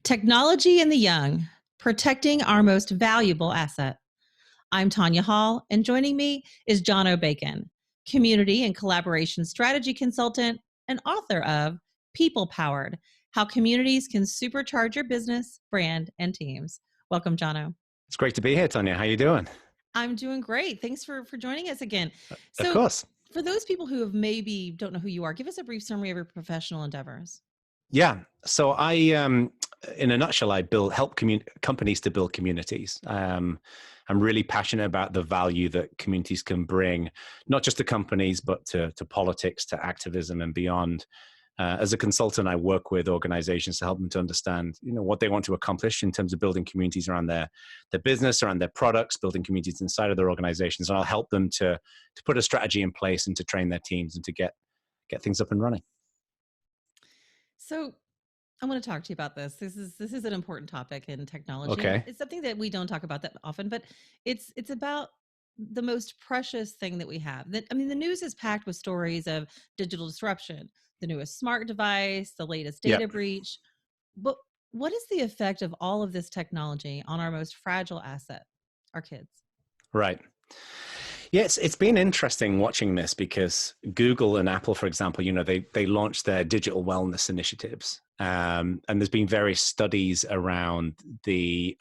Technology and the Young, Protecting Our Most Valuable Asset. I'm Tonya Hall, and joining me is Jono Bacon, community and collaboration strategy consultant and author of People Powered, How Communities Can Supercharge Your Business, Brand, and Teams. Welcome, Jono. It's great to be here, Tonya. How you doing? I'm doing great. Thanks for joining us again. Of So course. for those people who have maybe don't know who you are, give us a brief summary of your professional endeavors. Yeah. So in a nutshell, I help companies to build communities. I'm really passionate about the value that communities can bring, not just to companies, but to politics, to activism, and beyond. As a consultant, I work with organizations to help them to understand, what they want to accomplish in terms of building communities around their business, around their products, building communities inside of their organizations, and I'll help them to put a strategy in place and to train their teams and to get things up and running. So I want to talk to you about this. This is an important topic in technology, and Okay. it's something that we don't talk about that often. But it's about the most precious thing that we have. That I mean, the news is packed with stories of digital disruption, the newest smart device, the latest data Yep. breach. But what is the effect of all of this technology on our most fragile asset, our kids? Right. Yes, it's been interesting watching this because Google and Apple, for example, they launched their digital wellness initiatives, and there's been various studies around the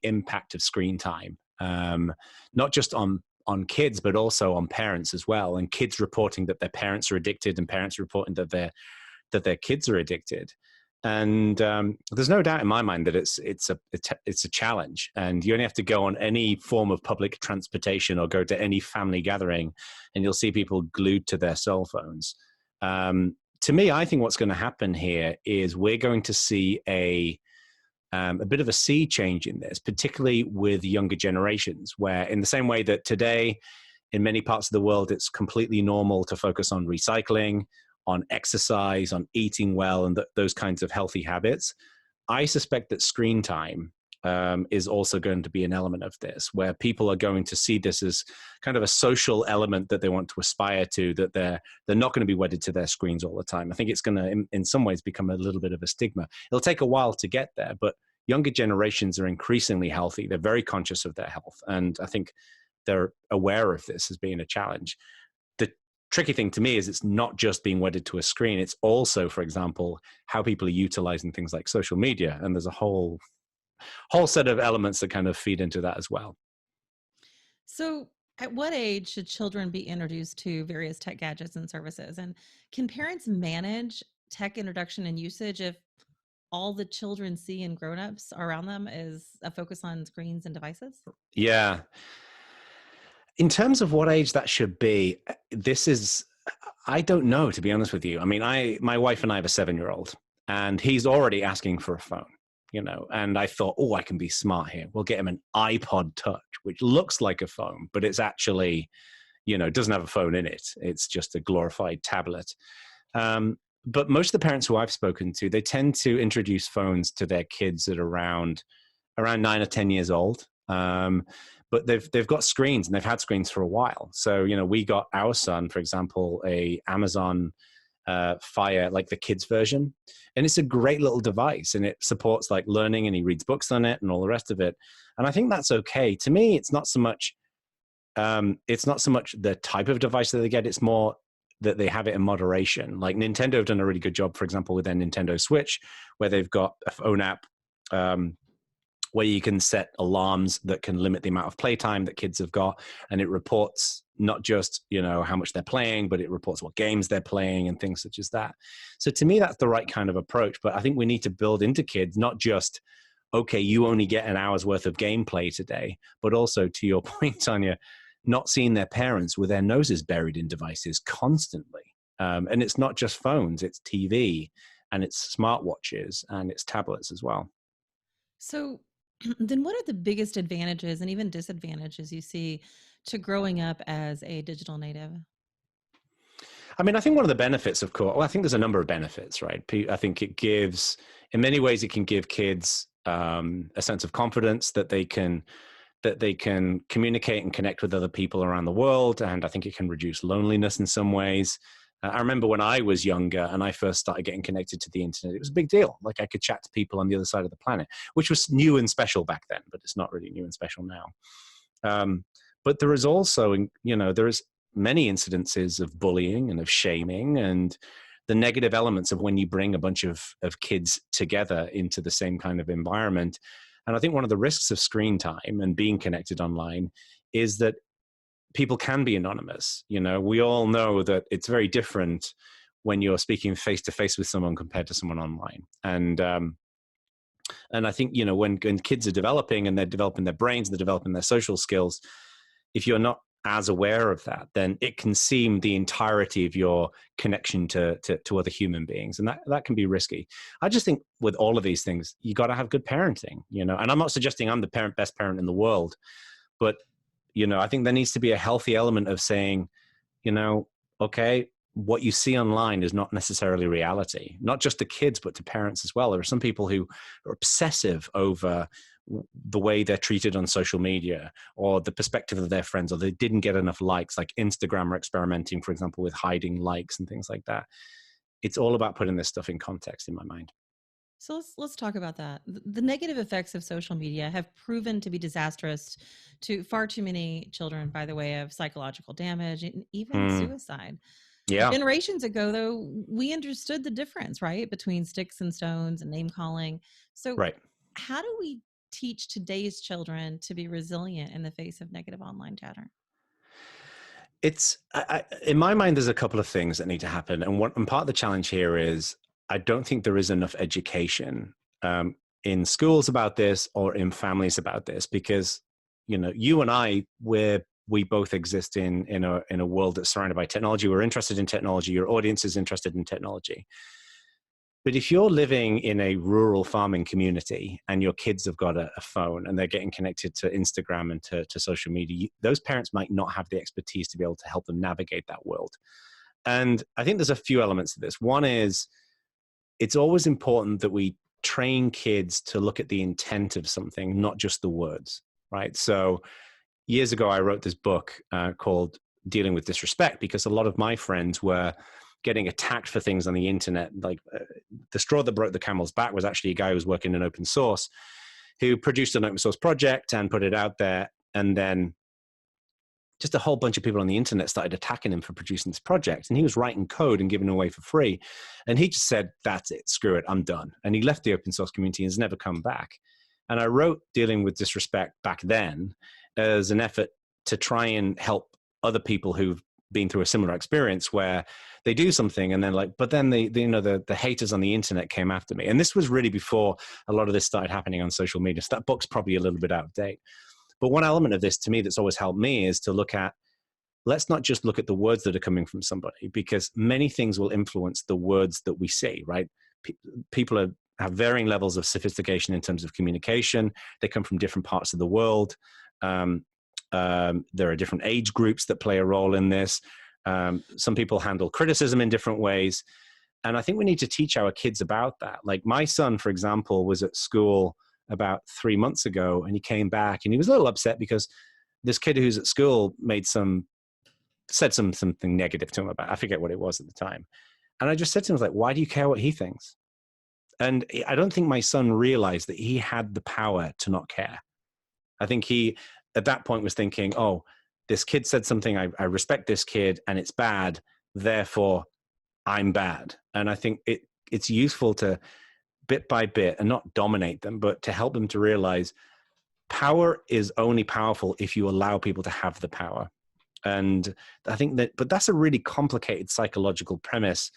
impact of screen time, not just on kids but also on parents as well, and kids reporting that their parents are addicted, and parents reporting that their kids are addicted. And there's no doubt in my mind that it's a challenge, and you only have to go on any form of public transportation or go to any family gathering, and you'll see people glued to their cell phones. To me, I think what's going to happen here is we're going to see a bit of a sea change in this, particularly with younger generations, where in the same way that today, in many parts of the world, it's completely normal to focus on recycling, on exercise, on eating well, and those kinds of healthy habits. I suspect that screen time is also going to be an element of this, where people are going to see this as kind of a social element that they want to aspire to, that they're not going to be wedded to their screens all the time. I think it's going to, in some ways, become a little bit of a stigma. It'll take a while to get there, but younger generations are increasingly healthy. They're very conscious of their health, and I think they're aware of this as being a challenge. The tricky thing to me is it's not just being wedded to a screen. It's also, for example, how people are utilizing things like social media. And there's a whole set of elements that kind of feed into that as well. So, at what age should children be introduced to various tech gadgets and services? And can parents manage tech introduction and usage if all the children see and grown-ups around them is a focus on screens and devices? Yeah. In terms of what age that should be, I don't know, to be honest with you. I mean, my wife and I have a 7-year-old, and he's already asking for a phone, and I thought, oh, I can be smart here. We'll get him an iPod Touch, which looks like a phone, but it's actually, doesn't have a phone in it. It's just a glorified tablet. But most of the parents who I've spoken to, they tend to introduce phones to their kids at around 9 or 10 years old. But they've got screens, and they've had screens for a while. So, we got our son, for example, a Amazon Fire, like the kids version. And it's a great little device, and it supports like learning, and he reads books on it and all the rest of it. And I think that's okay. To me, it's not so much the type of device that they get. It's more that they have it in moderation. Like Nintendo have done a really good job, for example, with their Nintendo Switch, where they've got a phone app, where you can set alarms that can limit the amount of playtime that kids have got. And it reports not just, how much they're playing, but it reports what games they're playing and things such as that. So to me, that's the right kind of approach. But I think we need to build into kids, not just, okay, you only get an hour's worth of gameplay today, but also, to your point, Tonya, not seeing their parents with their noses buried in devices constantly. And it's not just phones, it's TV, and it's smartwatches, and it's tablets as well. So, then what are the biggest advantages and even disadvantages you see to growing up as a digital native? I mean, I think one of the benefits, of course, well, I think there's a number of benefits, right? I think in many ways, it can give kids a sense of confidence that they can communicate and connect with other people around the world. And I think it can reduce loneliness in some ways. I remember when I was younger and I first started getting connected to the internet, it was a big deal. Like, I could chat to people on the other side of the planet, which was new and special back then, but it's not really new and special now. But there is also, there is many incidences of bullying and of shaming and the negative elements of when you bring a bunch of kids together into the same kind of environment. And I think one of the risks of screen time and being connected online is that people can be anonymous. We all know that it's very different when you're speaking face to face with someone compared to someone online. And I think, when kids are developing and they're developing their brains, they're developing their social skills, if you're not as aware of that, then it can seem the entirety of your connection to other human beings. And that can be risky. I just think with all of these things, you got to have good parenting, and I'm not suggesting I'm the best parent in the world, but, I think there needs to be a healthy element of saying, okay, what you see online is not necessarily reality, not just to kids, but to parents as well. There are some people who are obsessive over the way they're treated on social media or the perspective of their friends, or they didn't get enough likes, like Instagram are experimenting, for example, with hiding likes and things like that. It's all about putting this stuff in context in my mind. So let's talk about that. The negative effects of social media have proven to be disastrous to far too many children by the way of psychological damage and even suicide. Yeah. Generations ago, though, we understood the difference, right, between sticks and stones and name calling. So Right. how do we teach today's children to be resilient in the face of negative online chatter? It's in my mind, there's a couple of things that need to happen. And part of the challenge here is I don't think there is enough education in schools about this or in families about this, because, you and I, we both exist in a world that's surrounded by technology. We're interested in technology. Your audience is interested in technology. But if you're living in a rural farming community and your kids have got a phone and they're getting connected to Instagram and to social media, those parents might not have the expertise to be able to help them navigate that world. And I think there's a few elements to this. One is it's always important that we train kids to look at the intent of something, not just the words, right? So years ago, I wrote this book called Dealing with Disrespect, because a lot of my friends were getting attacked for things on the internet. Like the straw that broke the camel's back was actually a guy who was working in open source, who produced an open source project and put it out there. And then just a whole bunch of people on the internet started attacking him for producing this project. And he was writing code and giving it away for free. And he just said, that's it, screw it, I'm done. And he left the open source community and has never come back. And I wrote Dealing with Disrespect back then as an effort to try and help other people who've been through a similar experience where they do something and then but then the haters on the internet came after me. And this was really before a lot of this started happening on social media. So that book's probably a little bit out of date. But one element of this to me that's always helped me is to look at, let's not just look at the words that are coming from somebody, because many things will influence the words that we see, right? People have varying levels of sophistication in terms of communication. They come from different parts of the world. There are different age groups that play a role in this. Some people handle criticism in different ways. And I think we need to teach our kids about that. Like my son, for example, was at school about 3 months ago, and he came back and he was a little upset because this kid who's at school said something negative to him about, I forget what it was at the time. And I just said to him, why do you care what he thinks? And I don't think my son realized that he had the power to not care. I think he, at that point, was thinking, oh, this kid said something, I respect this kid and it's bad, therefore I'm bad. And I think it's useful to bit by bit and not dominate them, but to help them to realize power is only powerful if you allow people to have the power. And I think but that's a really complicated psychological premise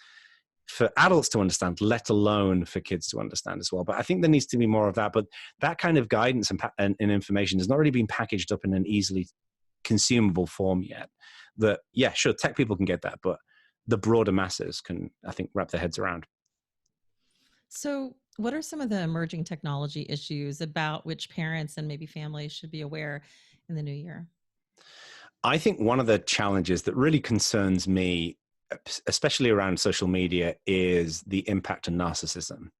for adults to understand, let alone for kids to understand as well. But I think there needs to be more of that. But that kind of guidance and information has not really been packaged up in an easily consumable form yet. That, yeah, sure, tech people can get that, but the broader masses can, I think, wrap their heads around. So what are some of the emerging technology issues about which parents and maybe families should be aware in the new year? I think one of the challenges that really concerns me, especially around social media, is the impact of narcissism.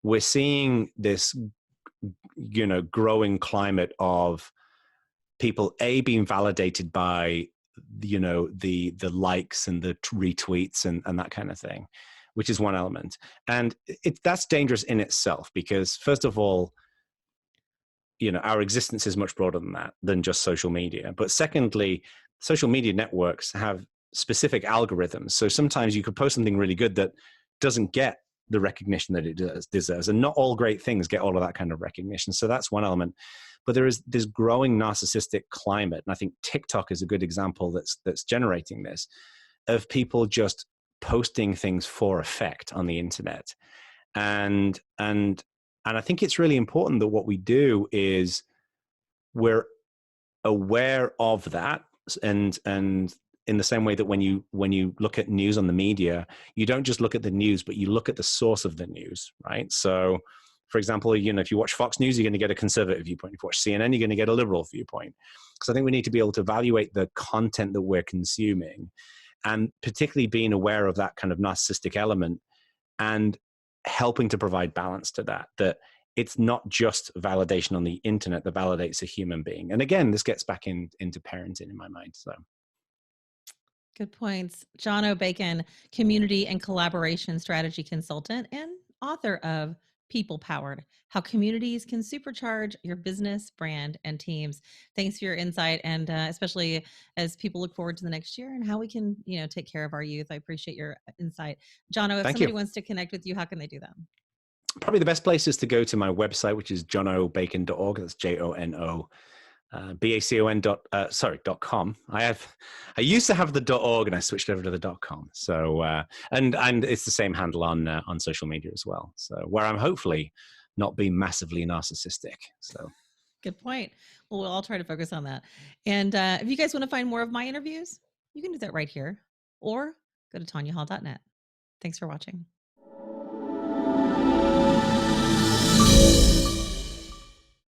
We're seeing this, growing climate of people being validated by the likes and the retweets and that kind of thing, which is one element. And that's dangerous in itself, because first of all, our existence is much broader than that, than just social media. But secondly, social media networks have specific algorithms. So sometimes you could post something really good that doesn't get the recognition that it deserves. And not all great things get all of that kind of recognition. So that's one element. But there is this growing narcissistic climate. And I think TikTok is a good example that's generating this, of people just posting things for effect on the internet. And I think it's really important that what we do is we're aware of that. And in the same way that when you look at news on the media, you don't just look at the news, but you look at the source of the news, right? So, for example, if you watch Fox News, you're going to get a conservative viewpoint. If you watch CNN, you're going to get a liberal viewpoint. So I think we need to be able to evaluate the content that we're consuming, and particularly being aware of that kind of narcissistic element, and helping to provide balance to that it's not just validation on the internet that validates a human being. And again, this gets back into parenting in my mind. So Good points. Jono Bacon, community and collaboration strategy consultant and author of People Powered: How Communities Can Supercharge Your Business, Brand, and Teams. Thanks for your insight, and especially as people look forward to the next year and how we can, take care of our youth. I appreciate your insight. Jono, if thank somebody you. wants to connect with you, how can they do that? Probably the best place is to go to my website, which is jonobacon.org. That's JONO. BACON.com. I used to have the .org, and I switched over to the .com. So and it's the same handle on social media as well. So where I'm hopefully not being massively narcissistic. So Good point. Well, we'll all try to focus on that. And if you guys want to find more of my interviews, you can do that right here, or go to tonyahall.net. Thanks for watching.